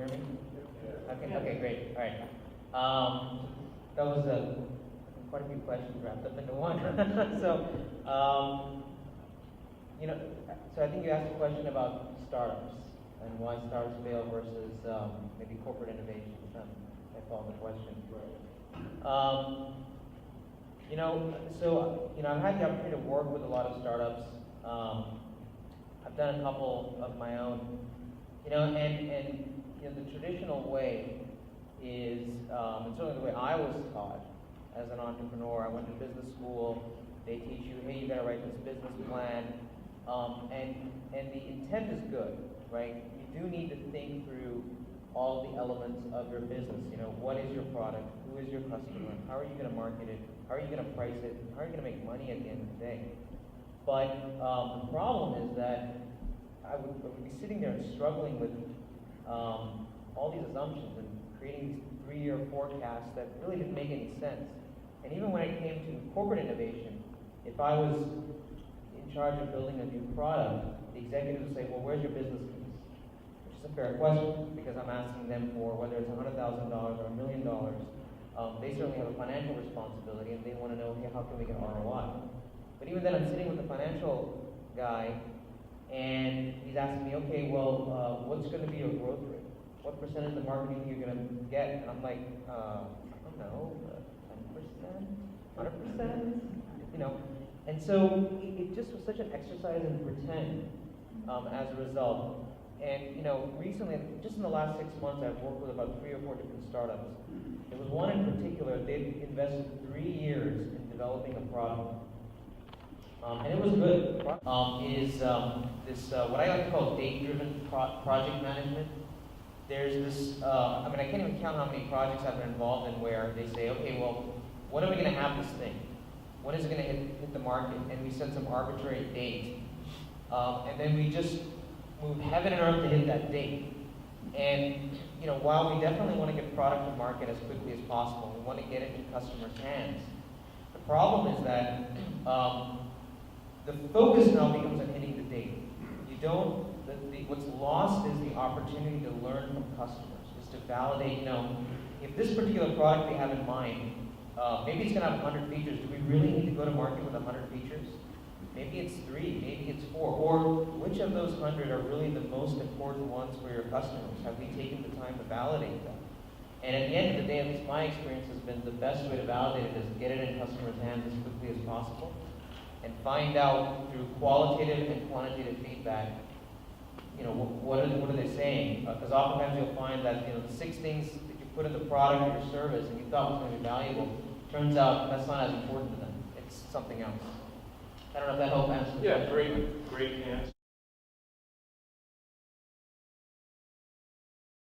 hear me? Okay, great. All right. That was quite a few questions wrapped up into one. So, so I think you asked a question about startups and why startups fail versus maybe corporate innovation. I follow the question. I've had the opportunity to work with a lot of startups. I've done a couple of my own. The traditional way is, and certainly the way I was taught as an entrepreneur. I went to business school. They teach you, hey, you got to write this business plan, and the intent is good, right? You do need to think through all the elements of your business. What is your product? Who is your customer? How are you going to market it? How are you going to price it? How are you going to make money at the end of the day? But the problem is that I would be sitting there and struggling with all these assumptions and creating these 3-year forecasts that really didn't make any sense. And even when it came to corporate innovation, if I was in charge of building a new product, the executives would say, well, where's your business case? Which is a fair question, because I'm asking them for whether it's $100,000 or $1 million. They certainly have a financial responsibility, and they want to know, hey, how can we get ROI? But even then, I'm sitting with the financial guy, and he's asking me, okay, well, what's going to be your growth rate? What percentage of the market do you think you're going to get? And I'm like, I don't know, 10%, 100%, And so it just was such an exercise in pretend as a result. And recently, just in the last 6 months, I've worked with about 3 or 4 different startups. There was one in particular. They invested 3 years in developing a product. And it was good. This what I like to call date-driven project management. There's this, I can't even count how many projects I've been involved in where they say, okay, well, when are we going to have this thing? When is it going to hit the market? And we set some arbitrary date. And then we just move heaven and earth to hit that date. And, while we definitely want to get product to market as quickly as possible, we want to get it in customers' hands, the problem is that the focus now becomes on hitting the date. What's lost is the opportunity to learn from customers, is to validate, if this particular product we have in mind, maybe it's going to have 100 features. Do we really need to go to market with 100 features? Maybe it's 3, maybe it's 4. Or which of those 100 are really the most important ones for your customers? Have we taken the time to validate them? And at the end of the day, at least my experience has been the best way to validate it is get it in customers' hands as quickly as possible and find out through qualitative and quantitative feedback, what are they saying? Because oftentimes you'll find that the 6 things that you put in the product or your service and you thought was going to be valuable, turns out that's not as important to them. It's something else. I don't know if that helped answer the question. Great answer.